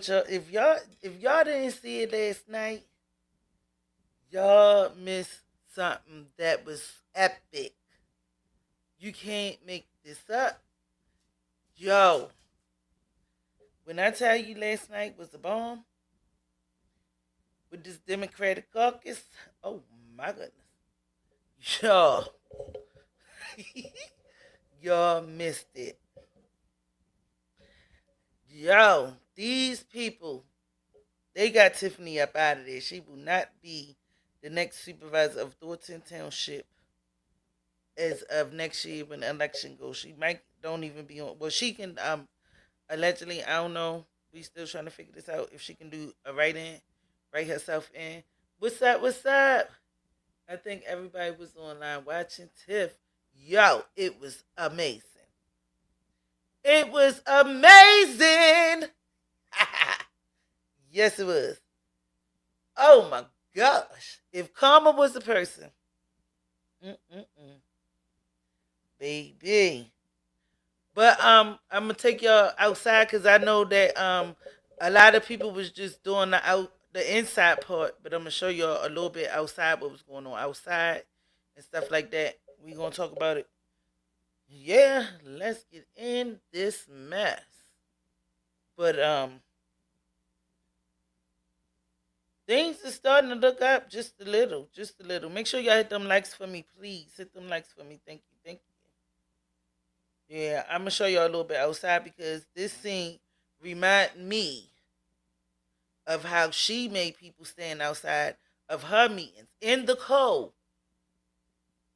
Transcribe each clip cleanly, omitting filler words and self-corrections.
what y'all. If y'all didn't see it last night, y'all missed something that was epic. You can't make this up, yo. When I tell you last night was a bomb with this Democratic caucus, oh my goodness, y'all, y'all missed it. Yo, these people, they got Tiffany up out of there. She will not be the next supervisor of Thornton Township as of next year when the election goes. She might don't even be on. Well, she can allegedly. I don't know. We still trying to figure this out. If she can do a write herself in. What's up? What's up? I think everybody was online watching Tiff. Yo, it was amazing. It was amazing. Yes, it was. Oh my gosh. If karma was a person. Baby. But I'm gonna take y'all outside because I know that a lot of people was just doing the inside part, but I'm gonna show y'all a little bit outside what was going on outside and stuff like that. We gonna talk about it. Yeah, let's get in this mess. But things are starting to look up just a little, Make sure y'all hit them likes for me, please. Hit them likes for me. Thank you. Yeah, I'm gonna show y'all a little bit outside because this scene remind me of how she made people stand outside of her meetings in the cold.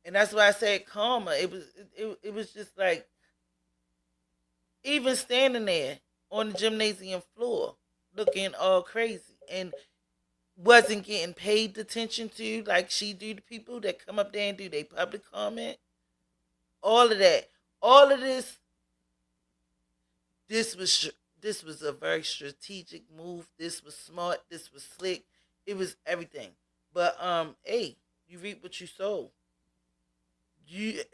And that's why I said karma. It was just like even standing there on the gymnasium floor looking all crazy and wasn't getting paid attention to like she do to people that come up there and do their public comment. All of that. All of this was a very strategic move. This was smart. This was slick. It was everything. But hey, you reap what you sow. You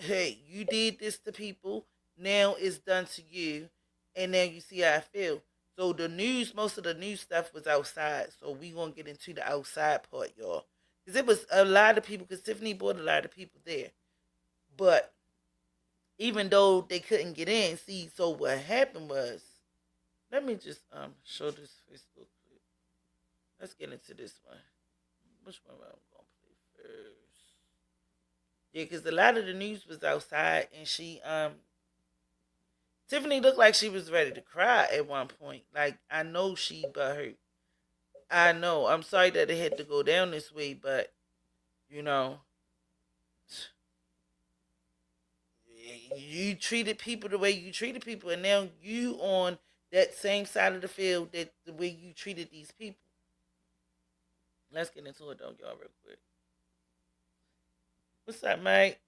did this to people. Now it's done to you, and now you see how I feel. So most of the news stuff was outside. So we gonna get into the outside part, y'all, because it was a lot of people. Because Tiffany brought a lot of people there, but even though they couldn't get in, so what happened was, let me just show this Facebook clip. Let's get into this one. Which one am I gonna play first? Yeah, because a lot of the news was outside, and Tiffany looked like she was ready to cry at one point. Like, I know she butthurt. I know. I'm sorry that it had to go down this way, but, you treated people the way you treated people, and now you on that same side of the field that the way you treated these people. Let's get into it, though, y'all, real quick. What's up, Mike?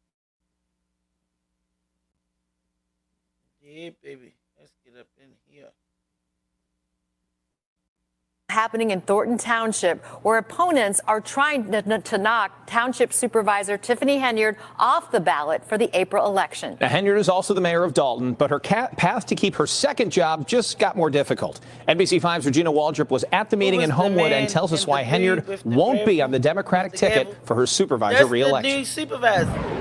Yeah, baby. Let's get up in here. Happening in Thornton Township, where opponents are trying to knock Township Supervisor Tiffany Henyard off the ballot for the April election. Now, Henyard is also the mayor of Dalton, but her path to keep her second job just got more difficult. NBC5's Regina Waldrop was at the meeting in Homewood and tells us why Henyard won't be on the Democratic ticket for her supervisor reelection. The new supervisor.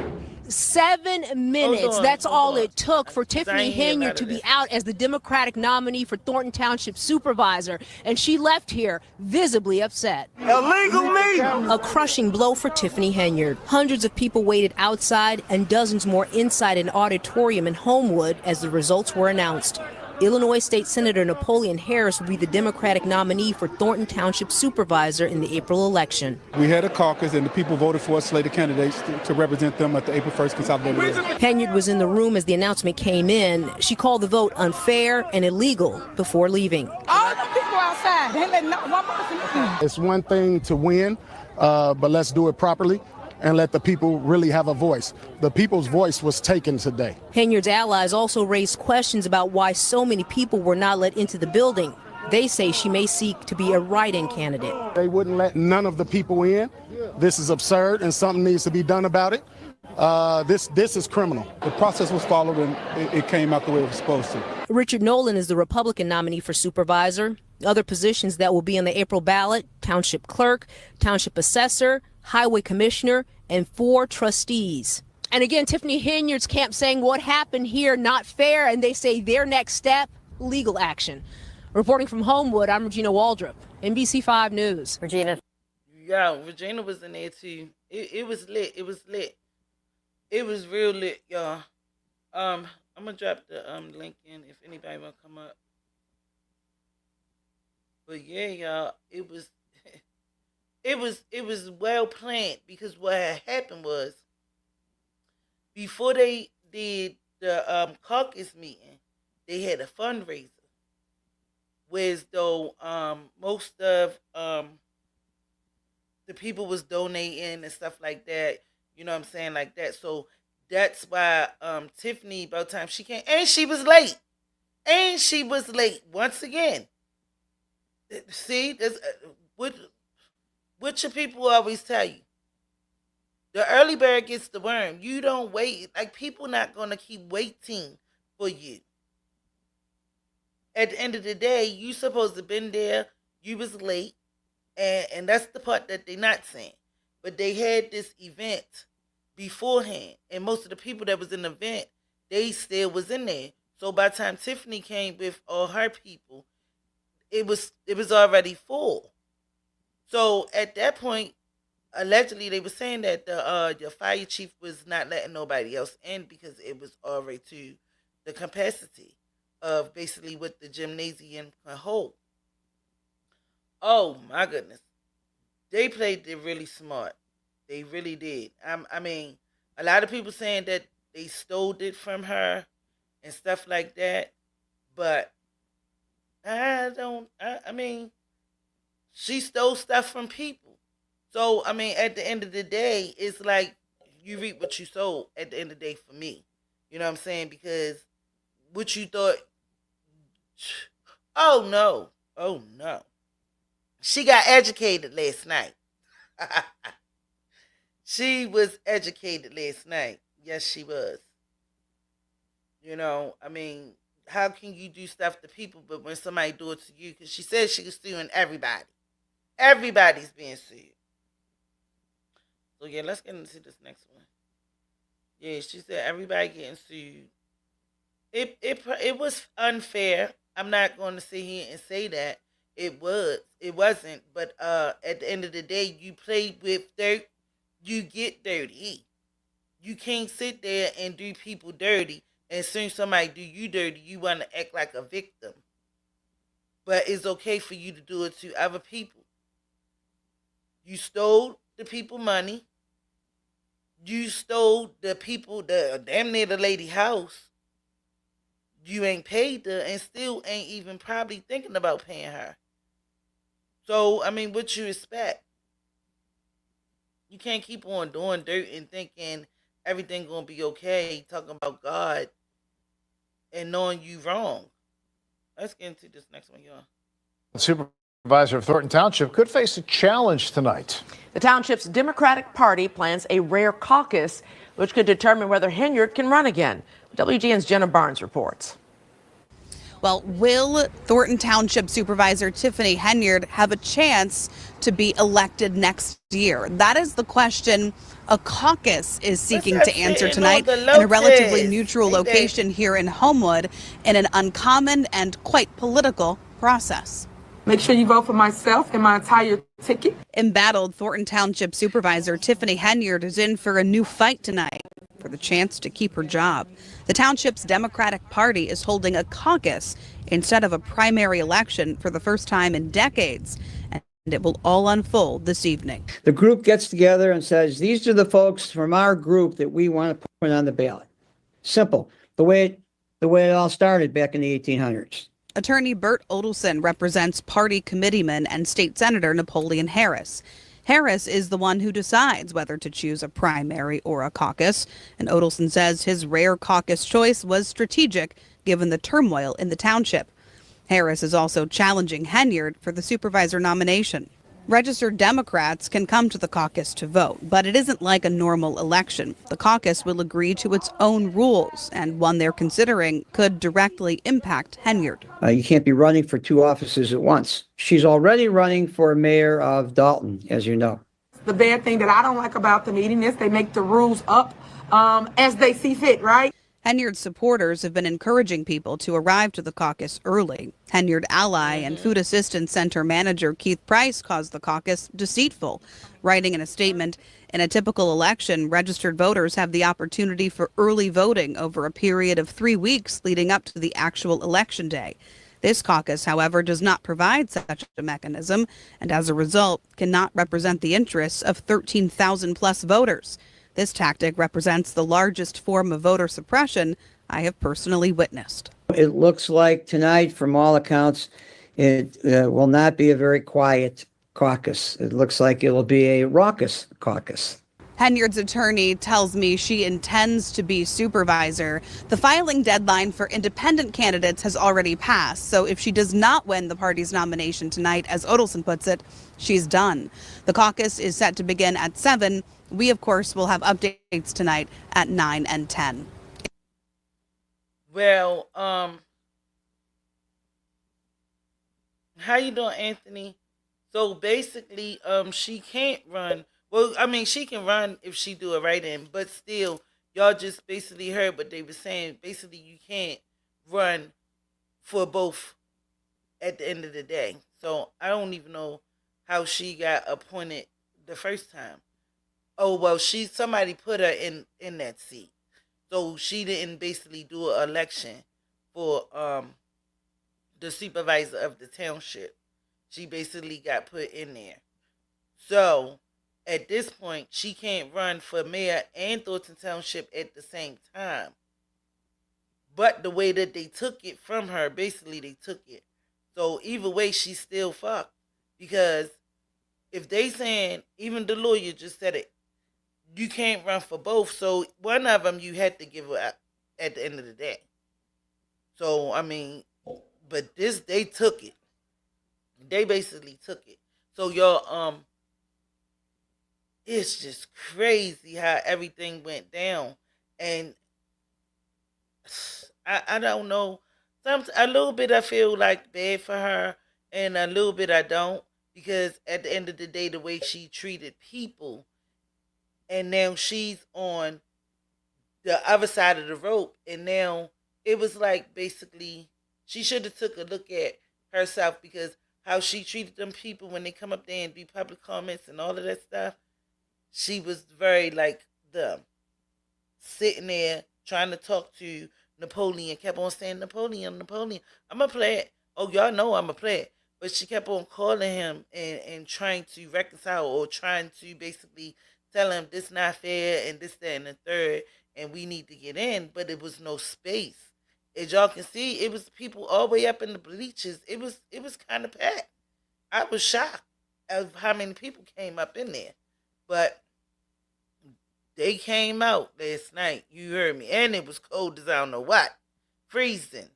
7 minutes. That's all it took for Tiffany Henyard to be out as the Democratic nominee for Thornton Township supervisor. And she left here visibly upset. Illegal meeting! A crushing blow for Tiffany Henyard. Hundreds of people waited outside and dozens more inside an auditorium in Homewood as the results were announced. Illinois State Senator Napoleon Harris will be the Democratic nominee for Thornton Township supervisor in the April election. We had a caucus and the people voted for a slate of candidates to represent them at the April 1st consolidated election. Henyard was in the room as the announcement came in. She called the vote unfair and illegal before leaving. All the people outside, they let not one person in. It's one thing to win, but let's do it properly and let the people really have a voice. The people's voice was taken today. Henyard's allies also raised questions about why so many people were not let into the building. They say she may seek to be a write-in candidate. They wouldn't let none of the people in. This is absurd and something needs to be done about it. This is criminal. The process was followed and it came out the way it was supposed to. Richard Nolan is the Republican nominee for supervisor. Other positions that will be on the April ballot: township clerk, township assessor, highway commissioner, and 4 trustees. And again, Tiffany Henyard's camp saying what happened here, not fair, and they say their next step, legal action. Reporting from Homewood, I'm Regina Waldrop, NBC5 News. Regina. Yeah, Regina was in there too. It was lit. It was lit. It was real lit, y'all. I'm gonna drop the link in if anybody wanna come up. But yeah, y'all, it was it was well planned, because what had happened was, before they did the caucus meeting, they had a fundraiser, whereas though most of the people was donating and stuff like that, you know what I'm saying, like that. So that's why Tiffany, by the time she came, and she was late. Once again. See, that's what your people always tell you. The early bird gets the worm. You don't wait. Like, people not going to keep waiting for you. At the end of the day, you supposed to been there. You was late. And that's the part that they not saying. But they had this event beforehand. And most of the people that was in the event, they still was in there. So by the time Tiffany came with all her people, it was already full. So at that point, allegedly they were saying that the fire chief was not letting nobody else in because it was already to the capacity of basically what the gymnasium can hold. Oh my goodness. They played it really smart. They really did. I mean, a lot of people saying that they stole it from her and stuff like that. But I mean, she stole stuff from people. So, I mean, at the end of the day, it's like you reap what you sow at the end of the day for me. You know what I'm saying? Because what you thought, oh no. She got educated last night. She was educated last night. Yes, she was. You know, I mean, how can you do stuff to people, but when somebody do it to you? Because she said she was suing everybody. Everybody's being sued. So yeah, let's get into this next one. Yeah, she said everybody getting sued. It was unfair. I'm not going to sit here and say that it wasn't. But at the end of the day, you play with dirt, you get dirty. You can't sit there and do people dirty. And as soon as somebody do you dirty, you want to act like a victim. But it's okay for you to do it to other people. You stole the people money. You stole the people, damn near the lady house. You ain't paid her and still ain't even probably thinking about paying her. So, I mean, what you expect? You can't keep on doing dirt and thinking everything gonna be okay, talking about God and knowing you wrong. Let's get into this next one, y'all. The supervisor of Thornton Township could face a challenge tonight. The township's Democratic Party plans a rare caucus, which could determine whether Henyard can run again. WGN's Jenna Barnes reports. Well, will Thornton Township Supervisor Tiffany Henyard have a chance to be elected next year? That is the question a caucus is seeking to answer tonight in a relatively neutral location here in Homewood, in an uncommon and quite political process. Make sure you vote for myself and my entire ticket. Embattled Thornton Township Supervisor Tiffany Henyard is in for a new fight tonight for the chance to keep her job. The township's Democratic Party is holding a caucus instead of a primary election for the first time in decades, and it will all unfold this evening. The group gets together and says, these are the folks from our group that we want to put on the ballot. Simple. The way it all started back in the 1800s. Attorney Bert Odelson represents party committeeman and state senator Napoleon Harris. Harris is the one who decides whether to choose a primary or a caucus, and Odelson says his rare caucus choice was strategic given the turmoil in the township. Harris is also challenging Henyard for the supervisor nomination. Registered Democrats can come to the caucus to vote, but it isn't like a normal election. The caucus will agree to its own rules, and one they're considering could directly impact Henyard. You can't be running for two offices at once. She's already running for mayor of Dalton, as you know. The bad thing that I don't like about the meeting is they make the rules up as they see fit, right? Henyard's supporters have been encouraging people to arrive to the caucus early. Henyard ally and Food Assistance Center manager Keith Price calls the caucus deceitful, writing in a statement, "In a typical election, registered voters have the opportunity for early voting over a period of 3 weeks leading up to the actual election day. This caucus, however, does not provide such a mechanism and as a result cannot represent the interests of 13,000 plus voters. This tactic represents the largest form of voter suppression I have personally witnessed." It looks like tonight, from all accounts, it will not be a very quiet caucus. It looks like it will be a raucous caucus. Henyard's attorney tells me she intends to be supervisor. The filing deadline for independent candidates has already passed, so if she does not win the party's nomination tonight, as Odelson puts it, she's done. The caucus is set to begin at 7. We, of course, will have updates tonight at 9 and 10. Well, how you doing, Anthony? So basically, she can't run. Well, I mean, she can run if she do a write-in, but still, y'all just basically heard what they were saying. Basically, you can't run for both at the end of the day. So I don't even know how she got appointed the first time. Oh, well, somebody put her in that seat. So she didn't basically do an election for the supervisor of the township. She basically got put in there. So at this point, she can't run for mayor and Thornton Township at the same time. But the way that they took it from her, basically they took it. So either way, she's still fucked. Because if they saying, even the lawyer just said it, you can't run for both. So one of them you had to give up at the end of the day. So, I mean, but they took it. They basically took it. So y'all, it's just crazy how everything went down. And I don't know. A little bit I feel like bad for her, and a little bit I don't. Because at the end of the day, the way she treated people, and now she's on the other side of the rope, and now it was like basically she should have took a look at herself, because how she treated them people when they come up there and do public comments and all of that stuff, she was very like them, sitting there trying to talk to Napoleon, kept on saying, Napoleon, I'm going to play it. Oh, y'all know I'm going to play it. But she kept on calling him and trying to reconcile, or trying to basically tell him this not fair and this, that, and the third, and we need to get in. But it was no space. As y'all can see, it was people all the way up in the bleachers. It was kind of packed. I was shocked of how many people came up in there. But they came out last night. You heard me. And it was cold as I don't know what. Freezing.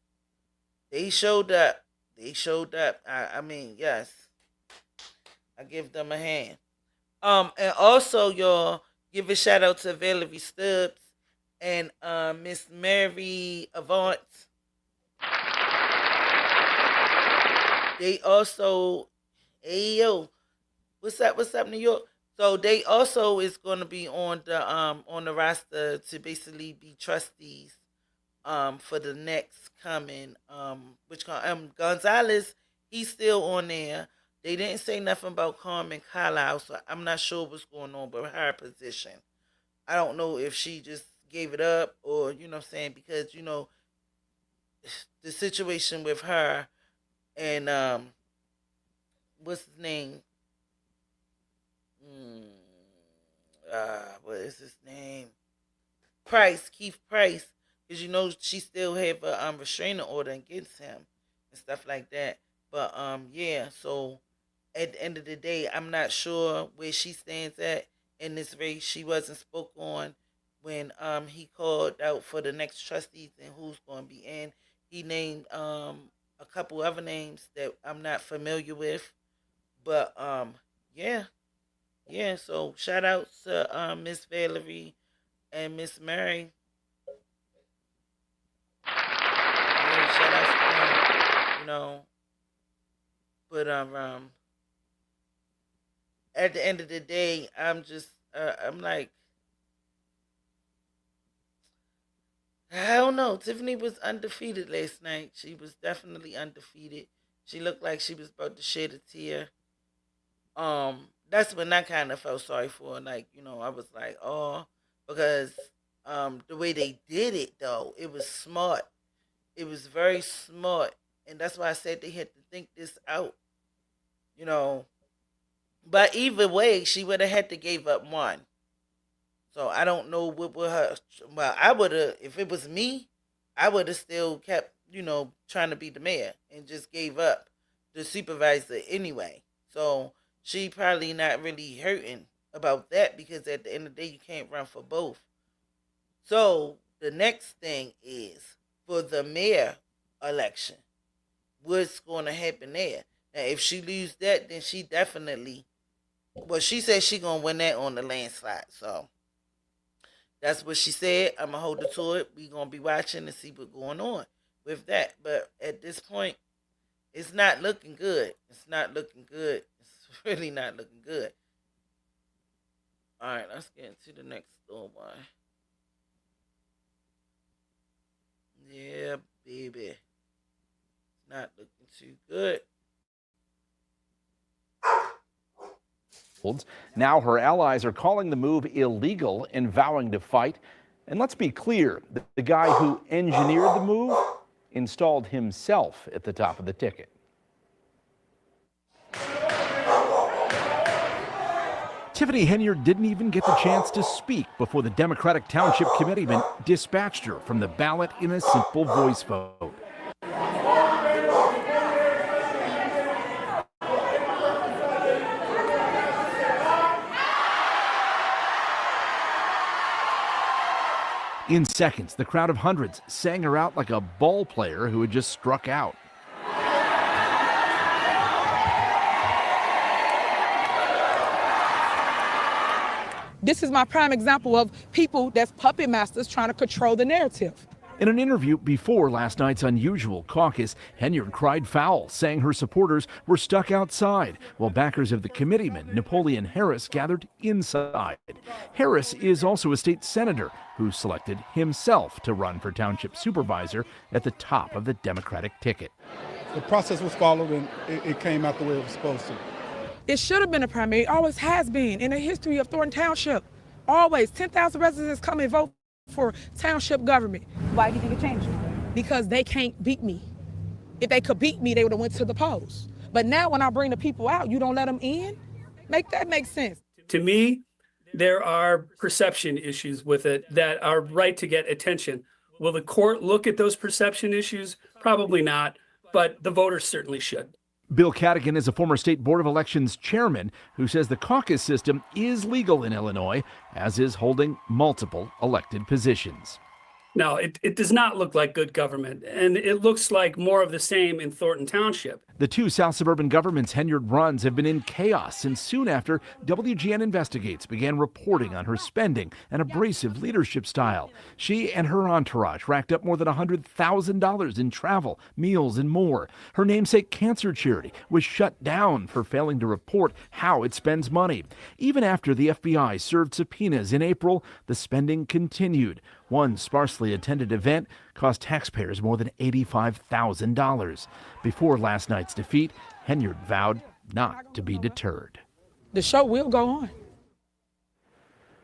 They showed up. I mean, yes. I give them a hand. And also, y'all, give a shout out to Valerie Stubbs and Miss Mary Avant. They also, hey yo, what's up, New York? So they also is going to be on the roster to basically be trustees for the next coming Gonzalez. He's still on there. They didn't say nothing about Carmen Carlisle, so I'm not sure what's going on with her position. I don't know if she just gave it up, or, you know what I'm saying, because, you know, the situation with her and, what's his name? What is his name? Keith Price, because, you know, she still have a restraining order against him and stuff like that. But, yeah, so at the end of the day, I'm not sure where she stands at in this race. She wasn't spoke on when he called out for the next trustees and who's going to be in. He named a couple other names that I'm not familiar with, but Yeah. So shout out to Miss Valerie and Miss Mary. Yeah, shout out to them. But at the end of the day, I'm like, I don't know. Tiffany was undefeated last night. She was definitely undefeated. She looked like she was about to shed a tear. That's when I kind of felt sorry for her. Like, I was like, oh, because the way they did it though, it was smart. It was very smart, and that's why I said they had to think this out. You know, but either way, she would have had to give up one. So I don't know what would her. Well, I would have, if it was me, I would have still kept, trying to be the mayor and just gave up the supervisor anyway. So she probably not really hurting about that because at the end of the day, you can't run for both. So the next thing is for the mayor election. What's going to happen there? Now, if she lose that, then she definitely. Well, she said she gonna win that on the landslide. So that's what she said. I'm gonna hold her to it. We gonna be watching and see what's going on with that. But at this point, it's not looking good. It's not looking good. It's really not looking good. All right, let's get into the next one. Yeah, baby. It's not looking too good. Now her allies are calling the move illegal and vowing to fight. And let's be clear, the guy who engineered the move installed himself at the top of the ticket. Tiffany Henyard didn't even get the chance to speak before the Democratic Township Committeeman dispatched her from the ballot in a simple voice vote. In seconds, the crowd of hundreds sang her out like a ball player who had just struck out. This is my prime example of people that's puppet masters trying to control the narrative. In an interview before last night's unusual caucus, Henyard cried foul, saying her supporters were stuck outside, while backers of the committeeman, Napoleon Harris, gathered inside. Harris is also a state senator who selected himself to run for township supervisor at the top of the Democratic ticket. The process was followed and it came out the way it was supposed to. It should have been a primary. It always has been in the history of Thornton Township. Always 10,000 residents come and vote for township government. Why do you think it changed? Because they can't beat me. If they could beat me, they would have went to the polls. But now when I bring the people out, you don't let them in? Make that make sense. To me, there are perception issues with it that are right to get attention. Will the court look at those perception issues? Probably not, but the voters certainly should. Bill Cadigan is a former state board of elections chairman who says the caucus system is legal in Illinois, as is holding multiple elected positions. No, it does not look like good government, and it looks like more of the same in Thornton Township. The two South suburban governments Henyard runs have been in chaos since soon after WGN Investigates began reporting on her spending and abrasive leadership style. She and her entourage racked up more than $100,000 in travel, meals, and more. Her namesake cancer charity was shut down for failing to report how it spends money. Even after the FBI served subpoenas in April, the spending continued. One sparsely attended event cost taxpayers more than $85,000. Before last night's defeat, Henyard vowed not to be deterred. The show will go on.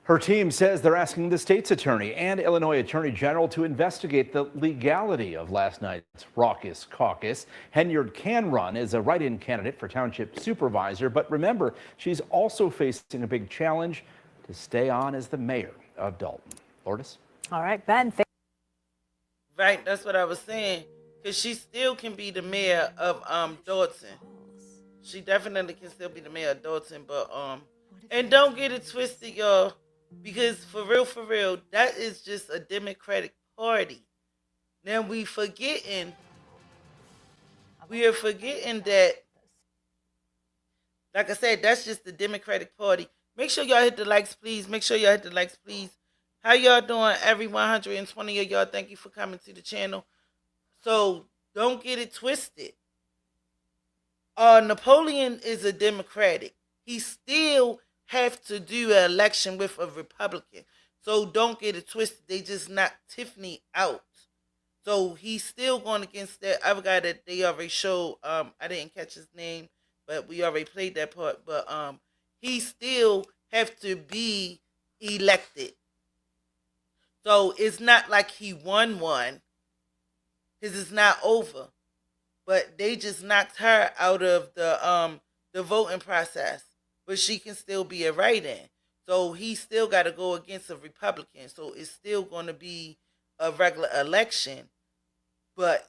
Her team says they're asking the state's attorney and Illinois Attorney General to investigate the legality of last night's raucous caucus. Henyard can run as a write-in candidate for township supervisor, but remember, she's also facing a big challenge to stay on as the mayor of Dalton. Lourdes? All right, Ben. Right, that's what I was saying. Because she still can be the mayor of Dalton. She definitely can still be the mayor of Dalton, but and don't get it twisted, y'all. Because for real, that is just a Democratic Party. Now we are forgetting that Like I said, that's just the Democratic Party. Make sure y'all hit the likes, please. Make sure y'all hit the likes, please. How y'all doing? Every 120 of y'all, thank you for coming to the channel. So don't get it twisted. Napoleon is a Democratic. He still have to do an election with a Republican. So don't get it twisted. They just knocked Tiffany out. So he's still going against that other guy that they already showed. I didn't catch his name, but we already played that part. But he still have to be elected. So it's not like he won one, because it's not over. But they just knocked her out of the voting process. But she can still be a write-in. So he still got to go against a Republican. So it's still going to be a regular election. But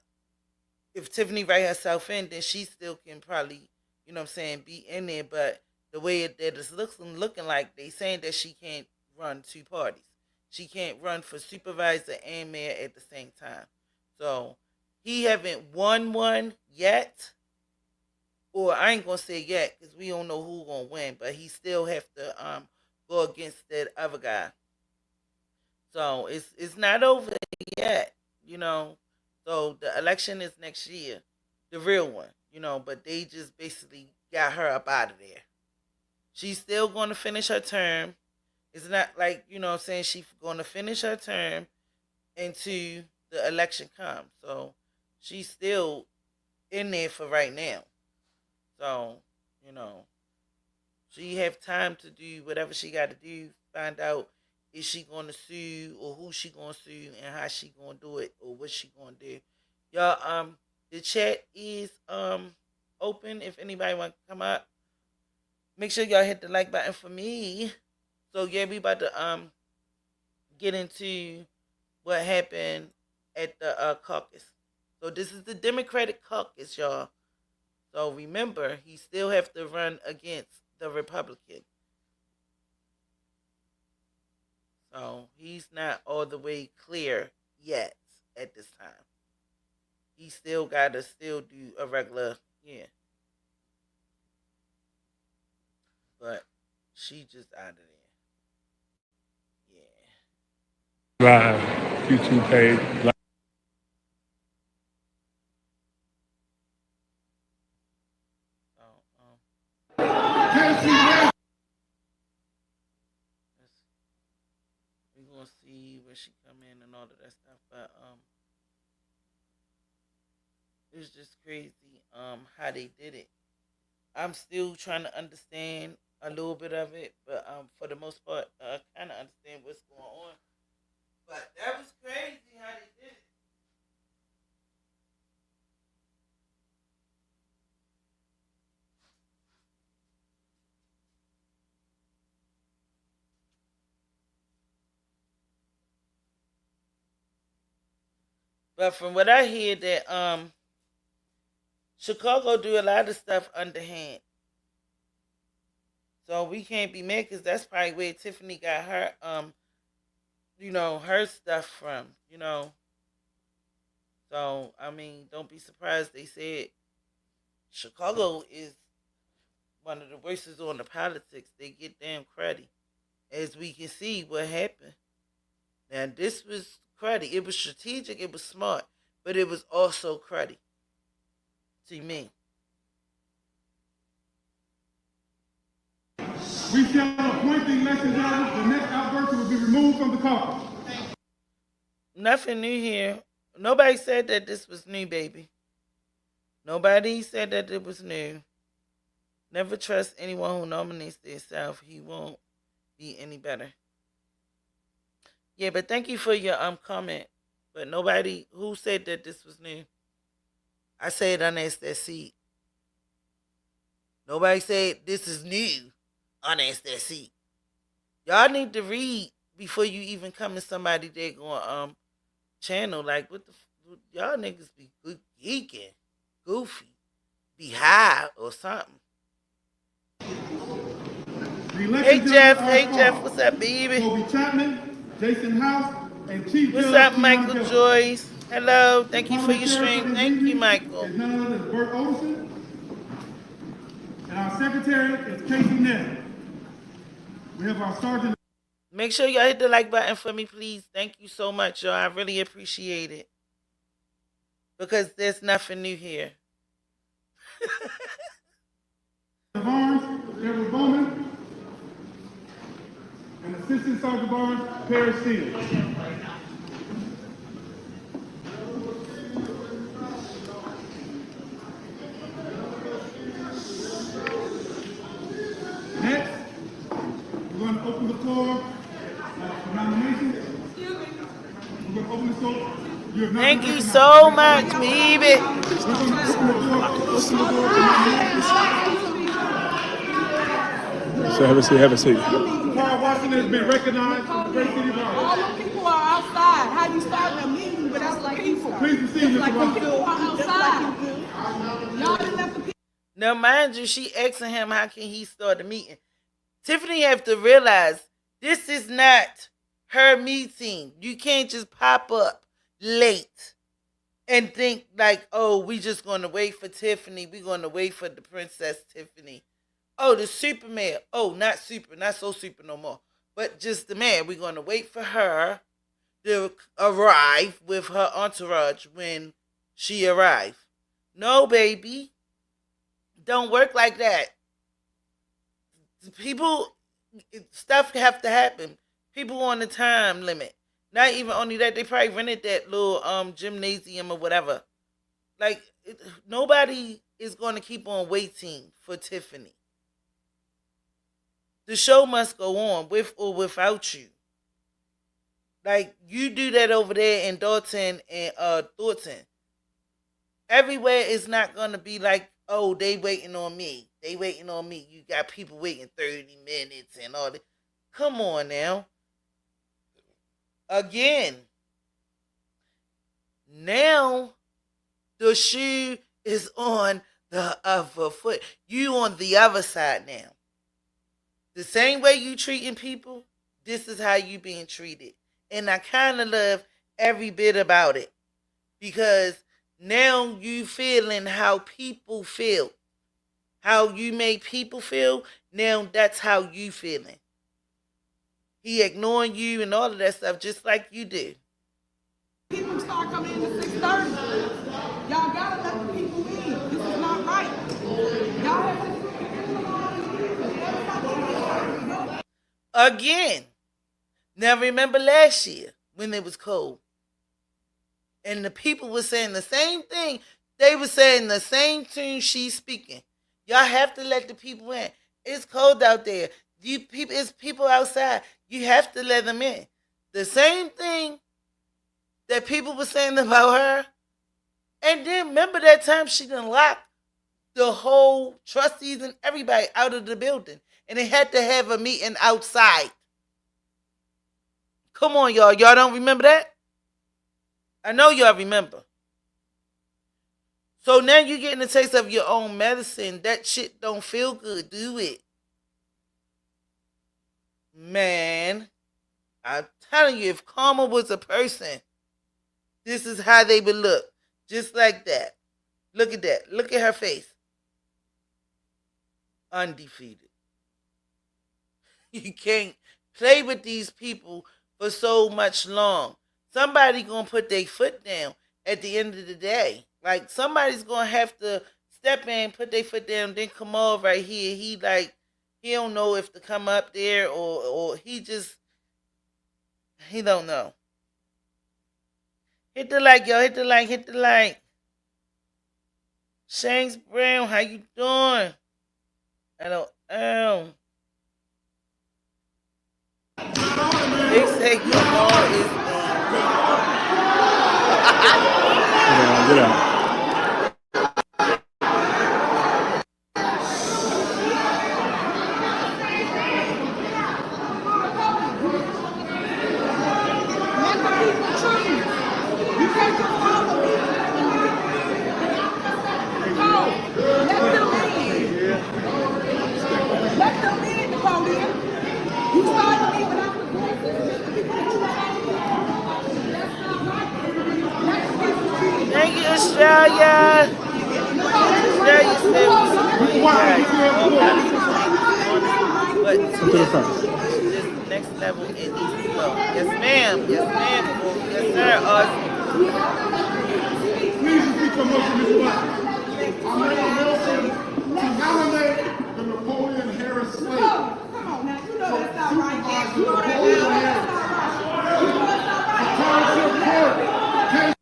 if Tiffany write herself in, then she still can probably, you know what I'm saying, be in there. But the way that it's looking like, they saying that she can't run two parties. She can't run for supervisor and mayor at the same time. So he haven't won one yet. Or I ain't going to say yet, because we don't know who's going to win. But he still have to go against that other guy. So it's not over yet, you know. So the election is next year, the real one, you know. But they just basically got her up out of there. She's still going to finish her term. It's not like, you know what I'm saying, she's going to finish her term until the election comes. So she's still in there for right now. So, you know, she have time to do whatever she got to do, find out is she going to sue or who she going to sue and how she going to do it or what she going to do. Y'all, the chat is open if anybody want to come up. Make sure y'all hit the like button for me. So, yeah, we about to get into what happened at the caucus. So, this is the Democratic caucus, y'all. So, remember, he still have to run against the Republican. So, he's not all the way clear yet at this time. He still got to do a regular, yeah. But she just out of there. Live YouTube page. We're gonna see where she come in and all of that stuff, but it's just crazy how they did it. I'm still trying to understand a little bit of it, but for the most part, I kind of understand what's going on. But that was crazy how they did it. But from what I hear, that Chicago do a lot of stuff underhand. So we can't be mad, because that's probably where Tiffany got her you know, her stuff from, you know. So, I mean, don't be surprised they said Chicago is one of the worst on the politics. They get damn cruddy. As we can see what happened. Now, this was cruddy. It was strategic, it was smart, but it was also cruddy. To me. We shall appoint the election judges. The next outburst will be removed from the caucus. Nothing new here. Nobody said that this was new, baby. Nobody said that it was new. Never trust anyone who nominates themselves. He won't be any better. Yeah, but thank you for your comment. But nobody who said that this was new. I said unasked that seat. Nobody said this is new. Unasked that seat. Y'all need to read before you even come to somebody that going channel. Like, what the y'all niggas be geeking, goofy, be high or something. Hey Jeff, what's up, baby? Kobe Chapman, Jason House, and Chief What's Judge up, Michael Keon Joyce? Hello, thank you for your stream. Thank you, Michael. Is none other than Bert Olson. And our Our secretary is Casey Nett. We have our sergeant. Make sure y'all hit the like button for me, please. Thank you so much, y'all. I really appreciate it. Because there's nothing new here. Barnes, Edward Bowman, and Assistant Sergeant Barnes, Paris Steele. Next, we're going to open the floor for nominations. We're going to open the floor. Thank you so much, baby. So have a seat. Carl Washington has been recognized for the great city of Raleigh. All the people are outside. How you start a meeting without like people? Please receive Mr. Like Washington. people are outside. Y'all didn't let the people. Now, mind you, she asking him how can he start a meeting. Tiffany have to realize this is not her meeting. You can't just pop up late and think like, oh, we just going to wait for Tiffany. We're going to wait for the Princess Tiffany. Oh, the Superman. Oh, not so super no more. But just the man. We're going to wait for her to arrive with her entourage when she arrives. No, baby. Don't work like that. People, stuff have to happen. People on the time limit. Not even only that, they probably rented that little gymnasium or whatever. Like, nobody is going to keep on waiting for Tiffany. The show must go on with or without you. Like, you do that over there in Dalton and Thornton. Everywhere is not going to be like, oh, they waiting on me. They waiting on me. You got people waiting 30 minutes and all that. Come on now. Again. Now, the shoe is on the other foot. You on the other side now. The same way you treating people, this is how you being treated. And I kind of love every bit about it. Because now you feeling how people feel. How you made people feel, now that's how you feeling. He ignoring you and all of that stuff just like you do. People start coming in at 6:30. Y'all gotta let the people in. This is not right. Y'all have to... Again. Now remember last year when it was cold. And the people were saying the same thing. They were saying the same tune she's speaking. Y'all have to let the people in. It's cold out there. It's people outside. You have to let them in. The same thing that people were saying about her. And then remember that time she done locked the whole trustees and everybody out of the building. And they had to have a meeting outside. Come on, y'all. Y'all don't remember that? I know y'all remember. So now you're getting a taste of your own medicine. That shit don't feel good. Do it. Man, I'm telling you, if Karma was a person, this is how they would look. Just like that. Look at that. Look at her face. Undefeated. You can't play with these people for so much long. Somebody gonna put their foot down at the end of the day. Like, somebody's gonna have to step in, put their foot down, then come over right here. He don't know if to come up there or he don't know. Hit the like, y'all. Hit the like, hit the like. Shanks Brown, how you doing? Hello. They say Kamal is Get out. Thank you, Australia. Australia said we support you guys. but this next level it needs to go. Yes, ma'am. Yes, ma'am. Yes, sir. Please repeat your motion, Ms. Watson. I make a motion to nominate the Napoleon Harris slate. Come on now, you know that's not right. You know that's not right.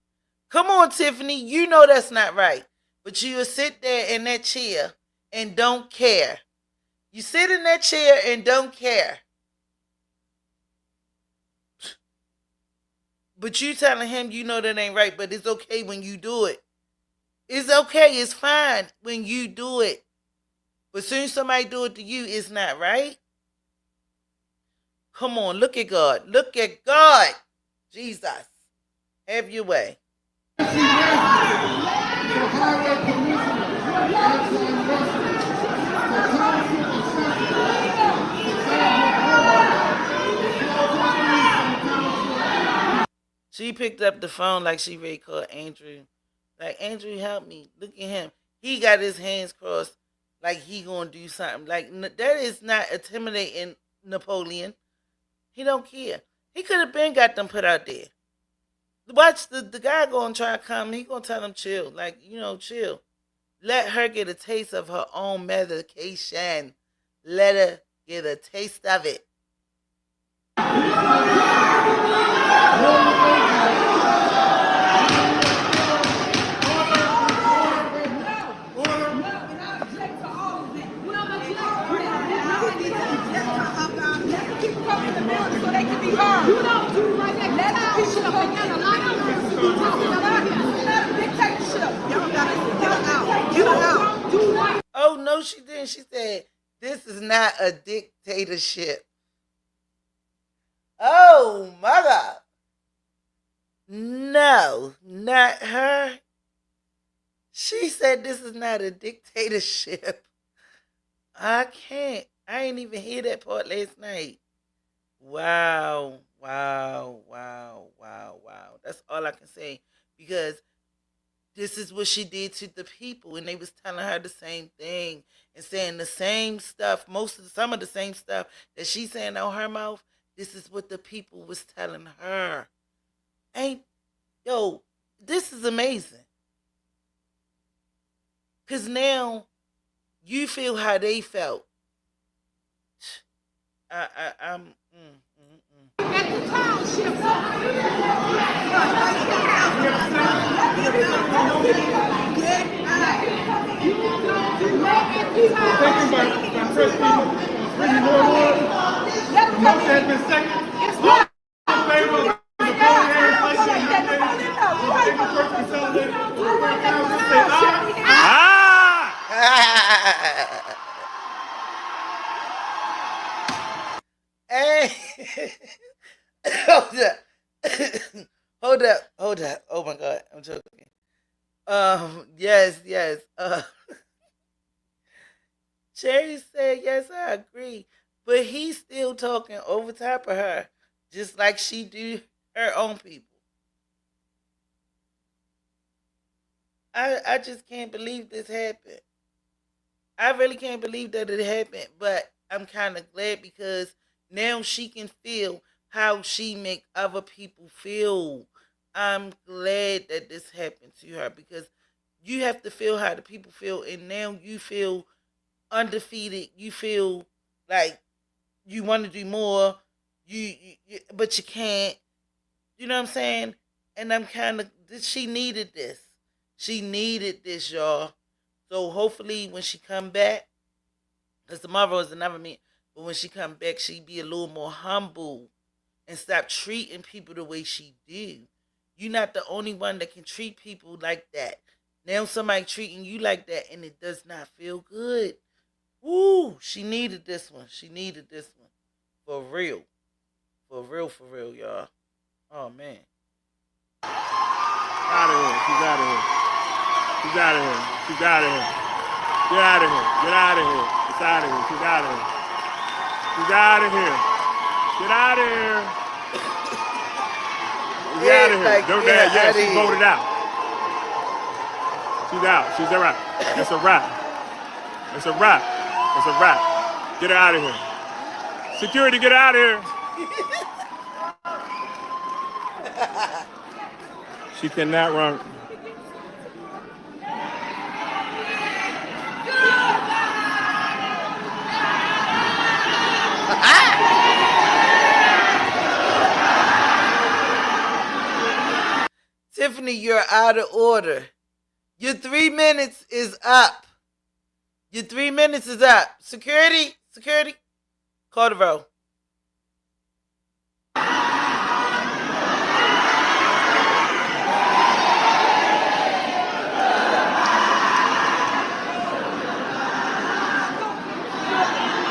Come on, Tiffany. You know that's not right. But you will sit there in that chair and don't care. You sit in that chair and don't care. But you telling him you know that ain't right, but it's okay when you do it. It's okay. It's fine when you do it. But soon as somebody do it to you, it's not right. Come on, look at God. Look at God. Jesus. Have your way. She picked up the phone like she ready to call Andrew. Like, Andrew, help me. Look at him. He got his hands crossed like he gonna do something. Like, that is not intimidating Napoleon. He don't care. He could have been got them put out there. Watch the guy gonna try to come. He gonna tell him chill. Like, chill. Let her get a taste of her own medication. Let her get a taste of it. Oh, no, she didn't. She said, this is not a dictatorship. Oh, my God. No, not her. She said this is not a dictatorship. I ain't even hear that part last night. Wow. That's all I can say. Because this is what she did to the people. And they was telling her the same thing. And saying the same stuff. Some of the same stuff that she's saying out her mouth. This is what the people was telling her. This is amazing. Because now you feel how they felt. Hey, hold up. Oh my God, I'm joking. Yes. Cherry said, yes, I agree. But he's still talking over top of her, just like she do her own people. I just can't believe this happened. I really can't believe that it happened, but I'm kind of glad because now she can feel how she make other people feel. I'm glad that this happened to her because you have to feel how the people feel, and now you feel undefeated. You feel like you want to do more, but you can't. You know what I'm saying? And I'm kind of, she needed this. She needed this, y'all. So hopefully when she come back, because tomorrow is another meeting, but when she come back, she be a little more humble and stop treating people the way she do. You're not the only one that can treat people like that. Now somebody treating you like that, and it does not feel good. Woo! She needed this one. She needed this one. For real. For real, y'all. Oh, man. Out of here. She's out of here. She's out of here. She's out of here. Get out of here. Get out of here. It's out of here. She's out of here. She's out of here. Get out of here. Get out of here. Don't that. Yeah, she voted out. She's out. She's a wrap. It's a wrap. It's a wrap. It's a wrap. Get her out of here. Security, get her out of here. She cannot run. Tiffany, you're out of order. Your 3 minutes is up. Your 3 minutes is up. Security, call the roll.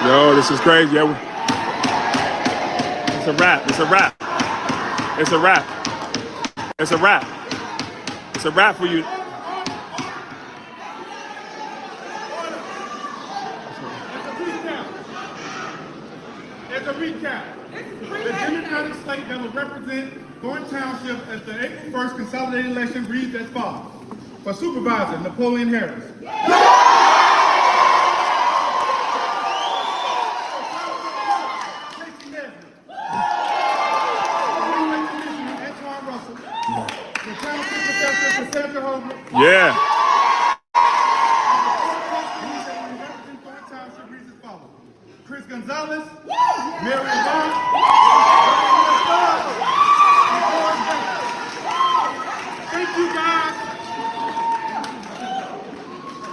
Yo, this is crazy. It's a wrap. It's a wrap. It's a wrap. It's a wrap. It's a wrap for you. As a recap, the Democratic slate that will represent Thornton Township as the April 1st consolidated election reads as follows. For Supervisor, Napoleon Harris. Yeah. Chris Gonzalez, Mary Vaughn, thank you guys.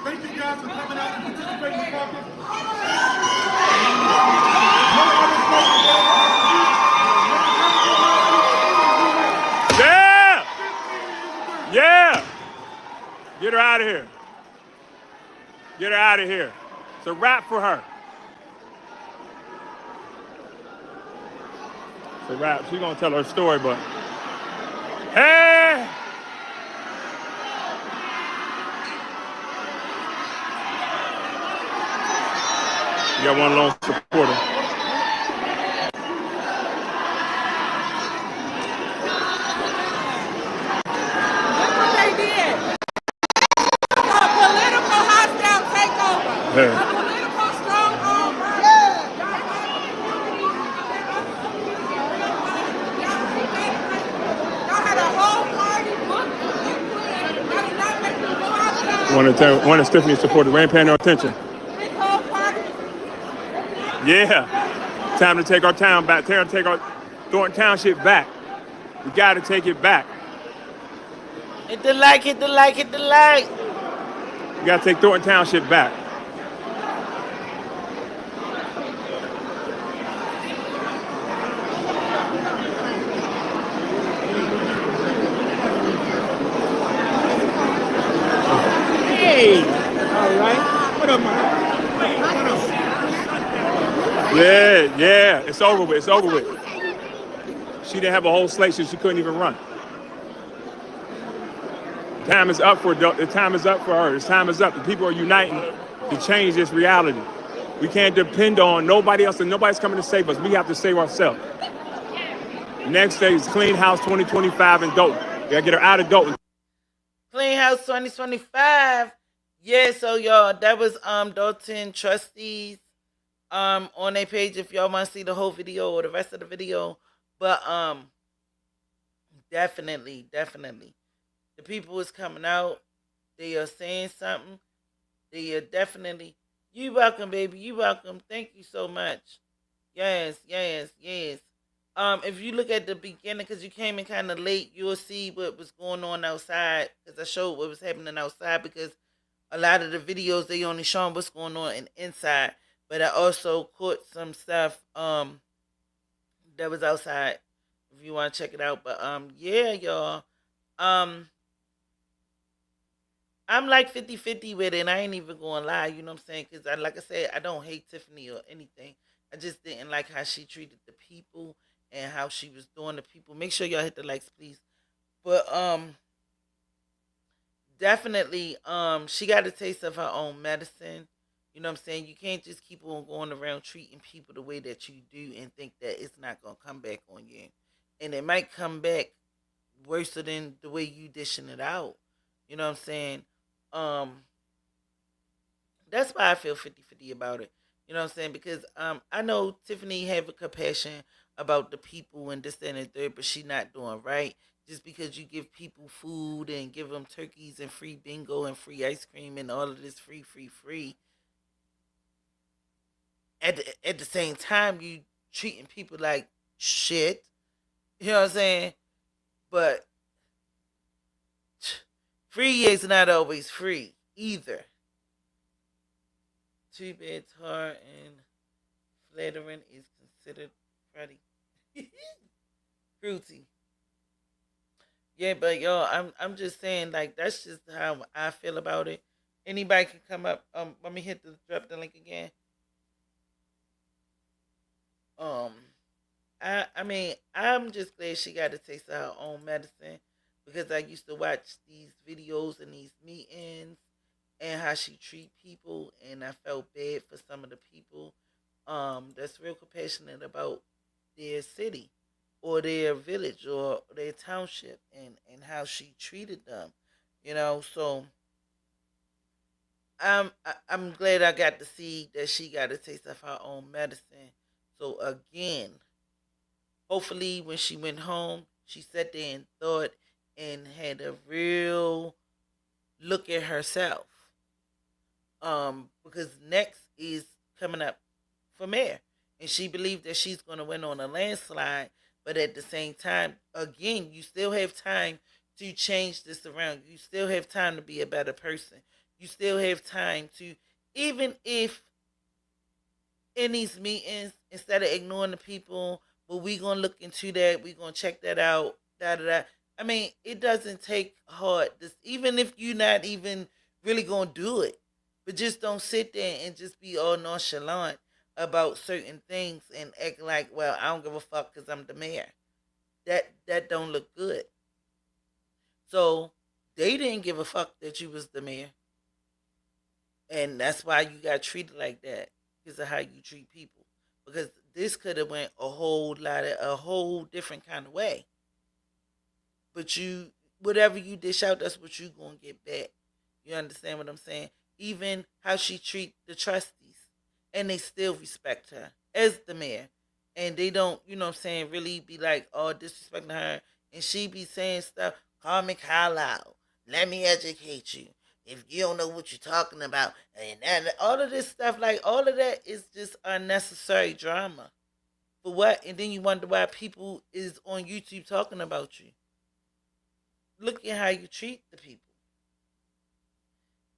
Thank you guys for coming out and participating in the caucus. Yeah! Yeah! Get her out of here. Get her out of here. It's a wrap for her. It's a wrap. She's gonna tell her story, but hey! You got one lone supporter. A political stronghold. Y'all had a whole party booked. One of Tiffany's supporters ain't paying no attention. Yeah. Time to take our town back. Time to take our Thornton Township back. We got to take it back. Hit the like, hit the like, hit the like. We got to take Thornton Township back. Hey, all right. What up, man? Yeah, it's over with. It's over with. She didn't have a whole slate, so she couldn't even run. Time is up for her. The time is up for her. The time is up. The people are uniting to change this reality. We can't depend on nobody else, and nobody's coming to save us. We have to save ourselves. Next day is Clean House 2025 in Dalton. We gotta get her out of Dalton. Clean House 2025. Yeah, so y'all, that was Dalton trustees on their page if y'all want to see the whole video or the rest of the video. But definitely. The people is coming out. They are saying something. They are definitely, you welcome, baby. You welcome. Thank you so much. Yes. If you look at the beginning, because you came in kind of late, you'll see what was going on outside. Because I showed what was happening outside, because a lot of the videos, they only showing what's going on inside. But I also caught some stuff that was outside, if you want to check it out. But yeah, y'all. I'm like 50-50 with it, and I ain't even going to lie, you know what I'm saying? Because, like I said, I don't hate Tiffany or anything. I just didn't like how she treated the people and how she was doing the people. Make sure y'all hit the likes, please. But definitely, she got a taste of her own medicine. You know what I'm saying? You can't just keep on going around treating people the way that you do and think that it's not going to come back on you. And it might come back worse than the way you dishing it out. You know what I'm saying? That's why I feel 50-50 about it. You know what I'm saying? Because I know Tiffany have a compassion about the people and this and the third, but she not doing right. Just because you give people food and give them turkeys and free bingo and free ice cream and all of this free, at the same time you treating people like shit. You know what I'm saying? But free is not always free either. Too bad hard and flattering is considered pretty cruelty. Yeah, but yo, I'm just saying, like, that's just how I feel about it. Anybody can come up. Let me drop the link again. Um, I mean, I'm just glad she got a taste of her own medicine because I used to watch these videos and these meetings and how she treat people, and I felt bad for some of the people that's real compassionate about their city or their village or their township and how she treated them, you know. So I'm glad I got to see that she got a taste of her own medicine. So again, hopefully when she went home, she sat there and thought and had a real look at herself. Because next is coming up for mayor, and she believed that she's going to win on a landslide. But at the same time, again, you still have time to change this around. You still have time to be a better person. You still have time to, even if in these meetings, instead of ignoring the people, but we gonna look into that, we gonna check that out, da da da. I mean, it doesn't take hard. Even if you're not even really gonna do it, but just don't sit there and just be all nonchalant about certain things and act like, well, I don't give a fuck because I'm the mayor. That don't look good. So they didn't give a fuck that you was the mayor, and that's why you got treated like that because of how you treat people. Because this could have went a whole different kind of way. But whatever you dish out, that's what you gonna get back. You understand what I'm saying? Even how she treat the trustees, and they still respect her as the mayor, and they don't, you know what I'm saying, really be like, oh, disrespecting her, and she be saying stuff, call me Carlisle, let me educate you. If you don't know what you're talking about, and all of this stuff, like all of that is just unnecessary drama. For what? And then you wonder why people is on YouTube talking about you. Look at how you treat the people.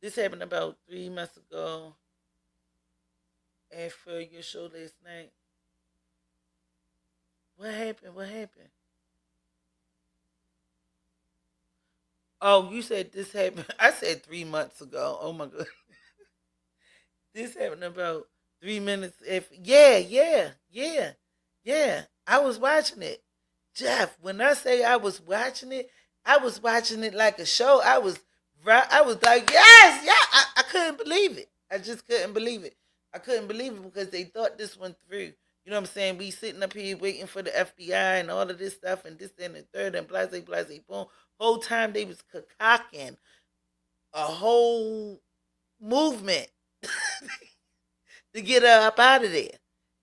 This happened about 3 months ago after your show last night. What happened? What happened? Oh, you said this happened. I said 3 months ago. Oh my god. This happened about 3 minutes after. Yeah. I was watching it. Jeff, when I say I was watching it like a show. I was like, yes, yeah. I couldn't believe it. I just couldn't believe it. I couldn't believe it because they thought this one through. You know what I'm saying? We sitting up here waiting for the FBI and all of this stuff and this and the third and blase, boom. Whole time they was concocting a whole movement to get her up out of there.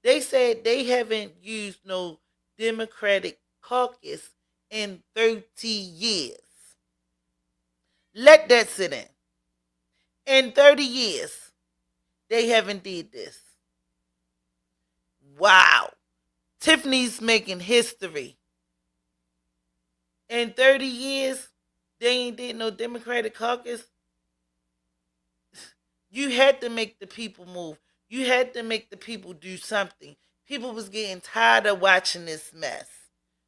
They said they haven't used no Democratic caucus in 30 years. Let that sit in. In 30 years, they haven't did this. Wow. Tiffany's making history. In 30 years, they ain't did no Democratic caucus. You had to make the people move. You had to make the people do something. People was getting tired of watching this mess.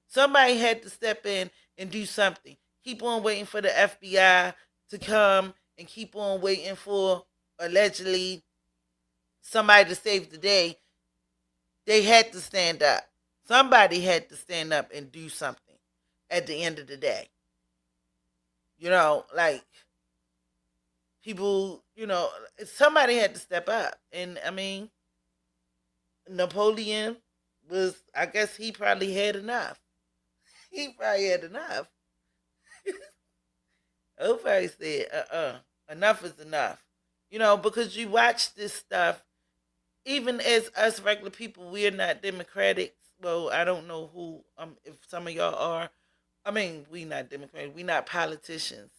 Somebody had to step in and do something. Keep on waiting for the FBI to come and keep on waiting for, allegedly, somebody to save the day. They had to stand up. Somebody had to stand up and do something at the end of the day. You know, like, people, you know, somebody had to step up. And, I mean, Napoleon was, I guess he probably had enough. He probably had enough. Everybody said, enough is enough. You know, because you watch this stuff, even as us regular people, we're not democratic. Well, I don't know who if some of y'all are. I mean, we not democratic. We not politicians.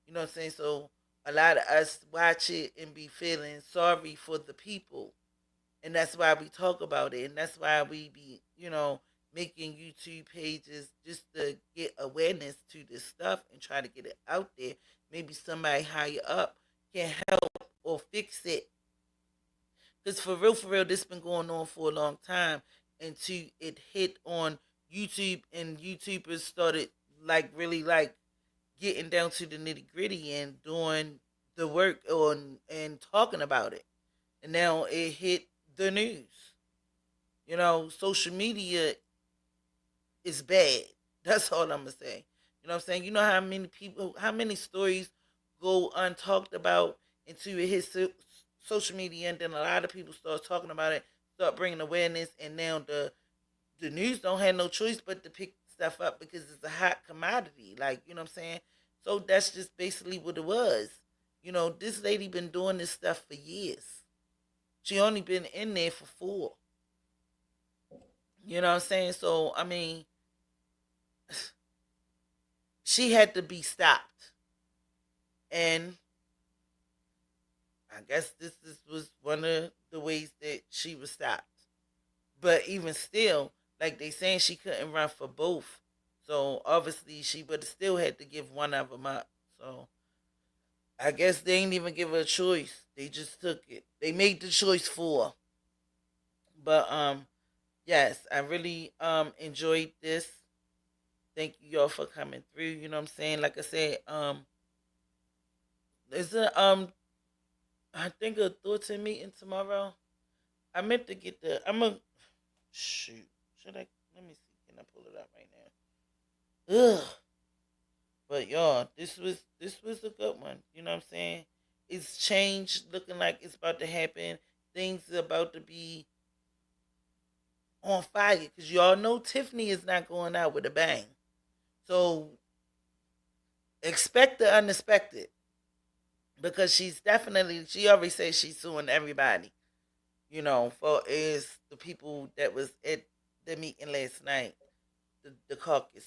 You know what I'm saying? So a lot of us watch it and be feeling sorry for the people, and that's why we talk about it, and that's why we be, making YouTube pages just to get awareness to this stuff and try to get it out there. Maybe somebody higher up can help or fix it. Because for real, this been going on for a long time until it hit on YouTube and YouTubers started like really like getting down to the nitty gritty and doing the work on and talking about it. And now it hit the news. Social media is bad. That's all I'm gonna say. You know what I'm saying? You know how many stories go untalked about until it hits social media, and then a lot of people start talking about it, start bringing awareness, and now the news don't have no choice but to pick stuff up because it's a hot commodity. Like, you know what I'm saying? So that's just basically what it was. This lady been doing this stuff for years. She only been in there for 4. You know what I'm saying? So, I mean, she had to be stopped. And I guess this was one of the ways that she was stopped. But even still, like they saying she couldn't run for both. So obviously she would have still had to give one of them up. So I guess they ain't even give her a choice. They just took it. They made the choice for her. But yes, I really enjoyed this. Thank you y'all for coming through. You know what I'm saying? Like I said, there's a I think a Thornton meeting tomorrow. I meant to get shoot. Should I let me see. Can I pull it up right now? Ugh. But y'all, this was a good one. You know what I'm saying? It's changed, looking like it's about to happen. Things are about to be on fire. Because y'all know Tiffany is not going out with a bang. So expect the unexpected. Because she already said she's suing everybody. For is the people that was at the meeting last night, the caucus.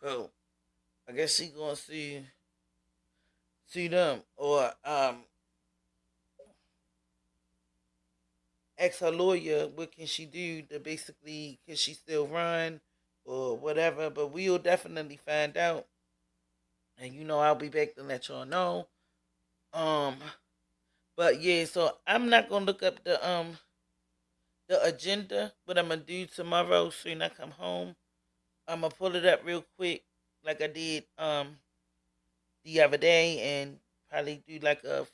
So I guess she gonna sue them or ask her lawyer what can she do to basically can she still run or whatever. But we'll definitely find out, and I'll be back to let y'all know. But yeah, so I'm not gonna look up the agenda. What I'm gonna do tomorrow, soon I come home, I'm gonna pull it up real quick, like I did the other day, and probably do like a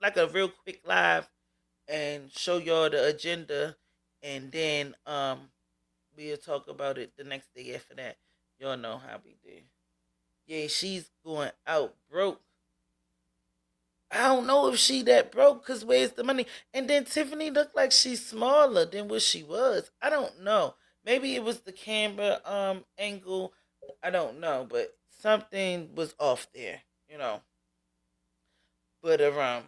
like a real quick live, and show y'all the agenda, and then we'll talk about it the next day after that. Y'all know how we do. Yeah, she's going out broke. I don't know if she that broke, because where's the money? And then Tiffany looked like she's smaller than what she was. I don't know. Maybe it was the camera angle. I don't know, but something was off there. But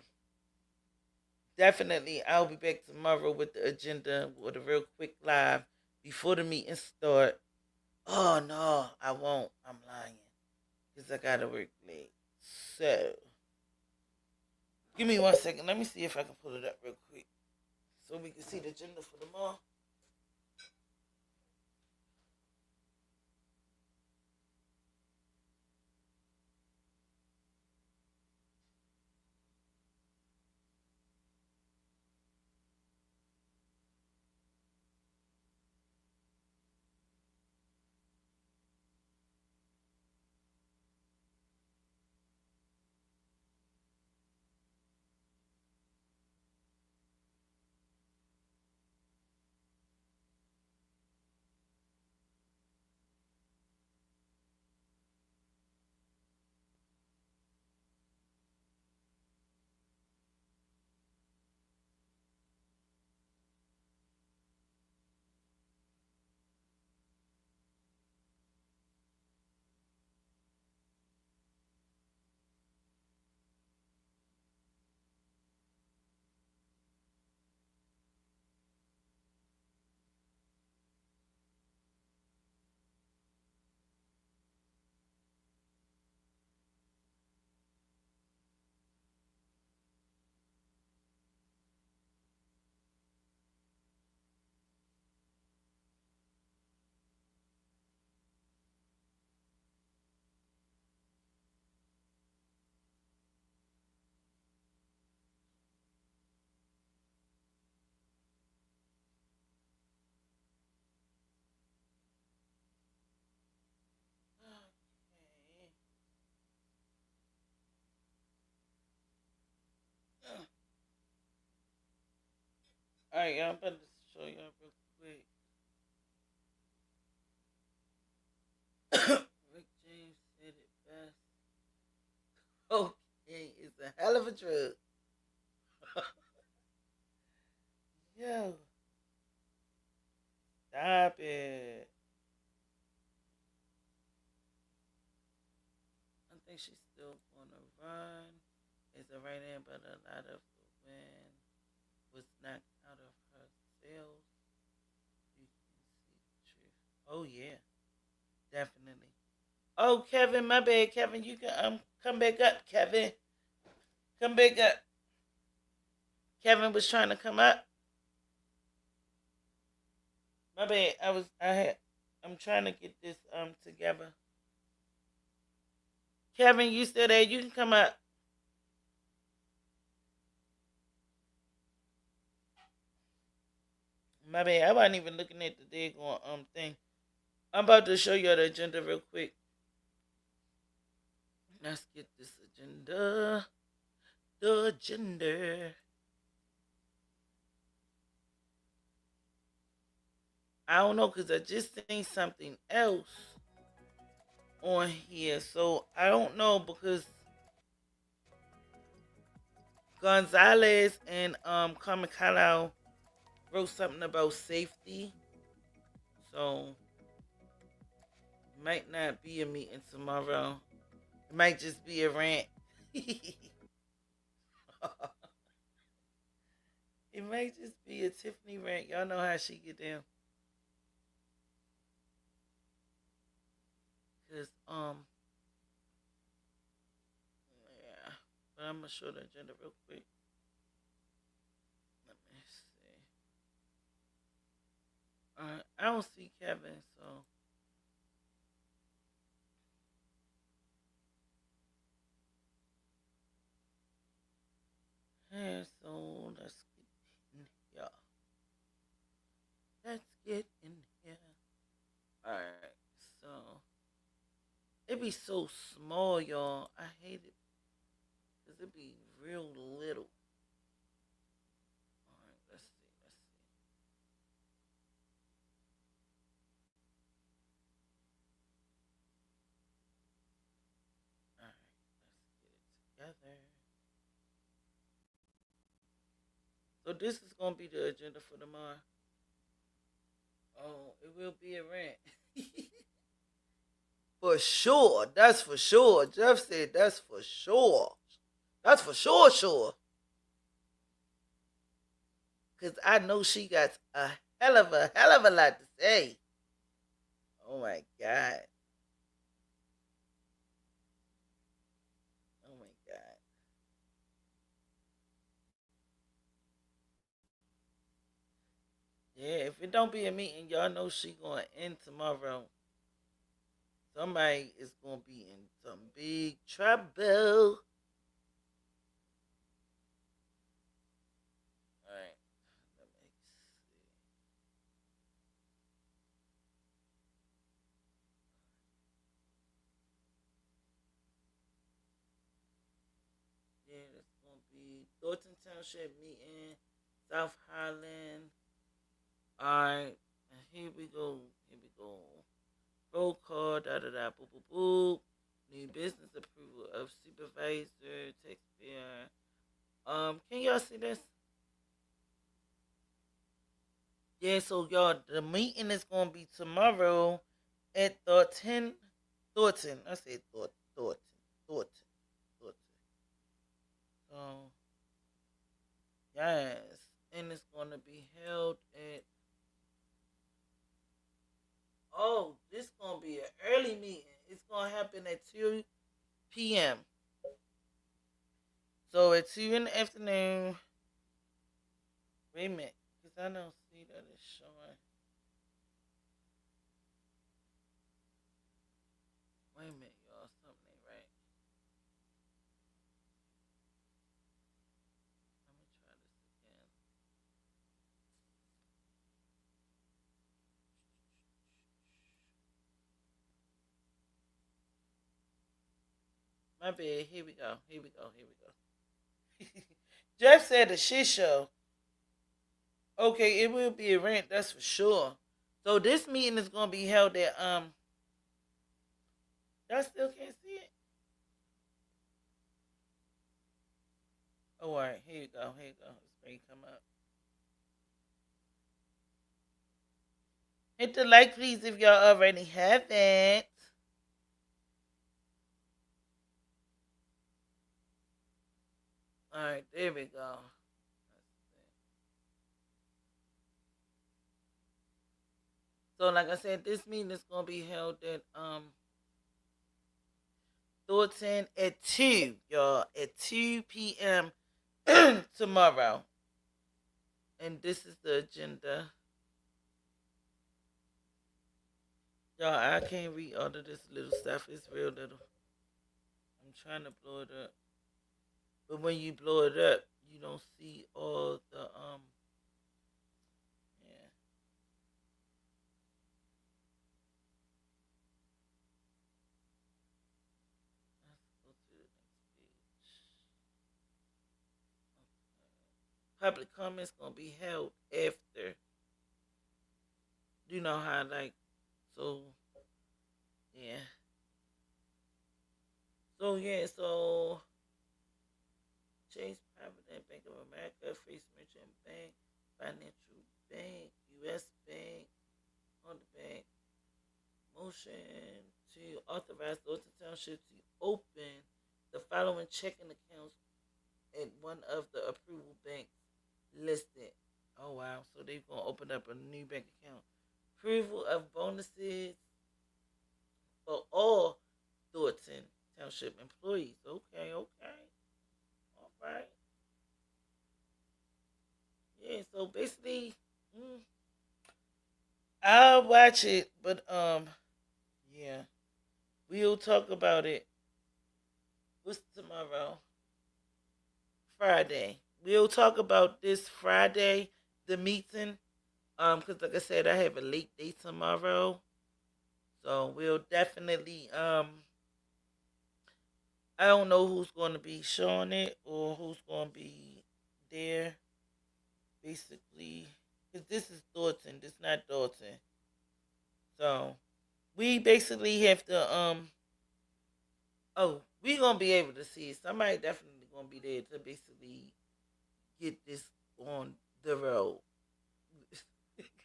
definitely I'll be back tomorrow with the agenda with a real quick live before the meeting start. Oh no, I won't. I'm lying. Because I gotta work late. So give me 1 second. Let me see if I can pull it up real quick so we can see the agenda for tomorrow. Alright, y'all, I'm about to show y'all real quick. Rick James said it best. Cocaine is a hell of a drug. Yo. Stop it. I think she's still gonna run. It's a right hand, but a lot of the wind was knocked out of her sails. You can see the truth. Oh yeah, definitely. Oh, Kevin, my bad, Kevin. You can come back up, Kevin. Come back up. Kevin was trying to come up. My bad. I'm trying to get this together. Kevin, you still there? You can come up. My bad. I wasn't even looking at the daggone thing. I'm about to show you the agenda real quick. Let's get this agenda. The agenda. I don't know, because I just seen something else on here. So I don't know, because Gonzalez and Carmen Kalau wrote something about safety. So it might not be a meeting tomorrow. It might just be a rant. It might just be a Tiffany rant. Y'all know how she get down. Cause yeah. But I'm gonna show the agenda real quick. Let me see. Alright, I don't see Kevin, so yeah, so let's get in here. Let's get in here. Alright, so it be so small, y'all. I hate it. Because it be real little. Alright, let's see. Alright, let's get it together. So this is going to be the agenda for tomorrow. Oh, it will be a rant. For sure. That's for sure. Jeff said that's for sure. That's for sure. Because I know she got a hell of a lot to say. Oh my God. Oh my God. Yeah, if it don't be a meeting, y'all know she going to end tomorrow. Somebody is going to be in some big trouble. Alright. Let me see. Yeah, that's going to be Thornton Township meeting, South Highland. Alright. And here we go. Roll call, boop, boop, boop. Need business approval of supervisor, taxpayer. Can y'all see this? Yeah, so y'all, the meeting is gonna be tomorrow at Thornton. I said Thornton. So, yes, and it's gonna be held at. Oh, this gonna be an early meeting. It's gonna happen at 2 p.m. So at 2 in the afternoon. Wait a minute, because I don't see that it's showing. Wait a minute, y'all. Something ain't right. Let me try this again. My bad. Here we go. Jeff said a shit show. Okay, it will be a rent, that's for sure. So this meeting is gonna be held at y'all still can't see it? Oh, all right, here you go, here you go. It's ready to come up. Hit the like, please, if y'all already haven't. All right, there we go. So, like I said, this meeting is gonna be held at Thornton at 2, y'all, at 2 p.m. tomorrow. And this is the agenda. Y'all, I can't read all of this little stuff. It's real little. I'm trying to blow it up. But when you blow it up, you don't see all the yeah. Let's go to the next page. Public comments gonna be held after. You know how like so yeah. So Chase Provident Bank of America, First Merchant Bank, Financial Bank, US Bank, on the bank. Motion to authorize Thornton Township to open the following checking accounts at one of the approval banks listed. Oh wow, so they're gonna open up a new bank account. Approval of bonuses for all Thornton Township employees. Okay. All right. Yeah, so basically, I'll watch it, but yeah, we'll talk about it. What's tomorrow? Friday. We'll talk about this Friday, the meeting. Because like I said, I have a late day tomorrow, so we'll definitely I don't know who's going to be showing it or who's going to be there. Basically, because this is Thornton, this is not Dalton. So we basically have to oh, we gonna be able to see it. Somebody definitely gonna be there to basically get this on the road.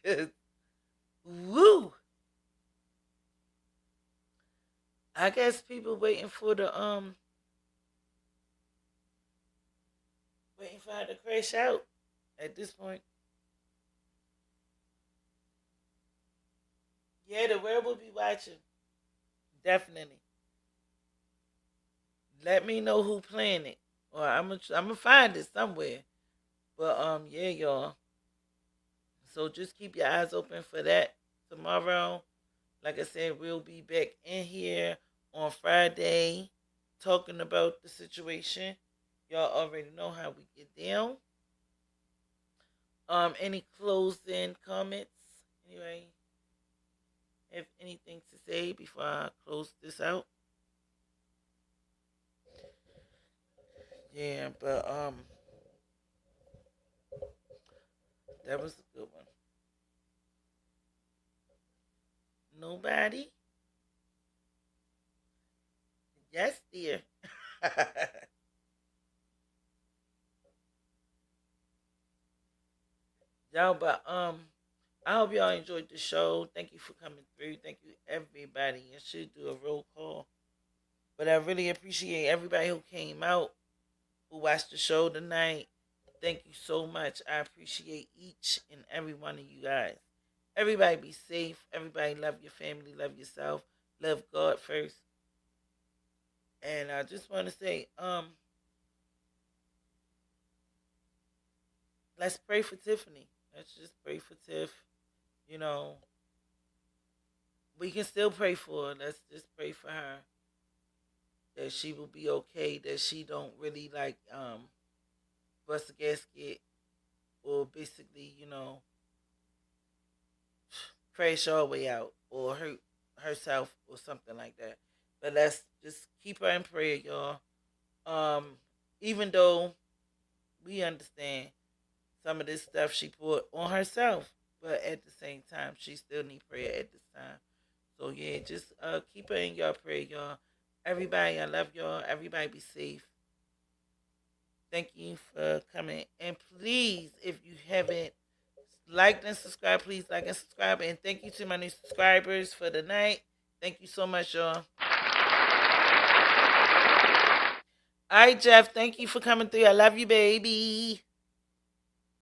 Cause woo, I guess people waiting for waiting for her to crash out at this point. Yeah, the world will be watching. Definitely. Let me know who playing it, or I'm gonna find it somewhere. But yeah, y'all. So just keep your eyes open for that tomorrow. Like I said, we'll be back in here on Friday talking about the situation. Y'all already know how we get down. Any closing comments? Anyway, have anything to say before I close this out? Yeah, but that was a good one. Nobody? Yes, dear. Y'all, but I hope y'all enjoyed the show. Thank you for coming through. Thank you, everybody. I should do a roll call. But I really appreciate everybody who came out, who watched the show tonight. Thank you so much. I appreciate each and every one of you guys. Everybody be safe. Everybody love your family, love yourself, love God first. And I just want to say, let's pray for Tiffany. Let's just pray for Tiff. You know, we can still pray for her. Let's just pray for her that she will be okay. That she don't really like bust a gasket or basically, crash all the way out or hurt herself or something like that. But let's just keep her in prayer, y'all. Even though we understand some of this stuff she put on herself. But at the same time, she still needs prayer at this time. So yeah, just keep her in your prayer, y'all. Everybody, I love y'all. Everybody be safe. Thank you for coming. And please, if you haven't liked and subscribed, please like and subscribe. And thank you to my new subscribers for the night. Thank you so much, y'all. All right, Jeff, thank you for coming through. I love you, baby.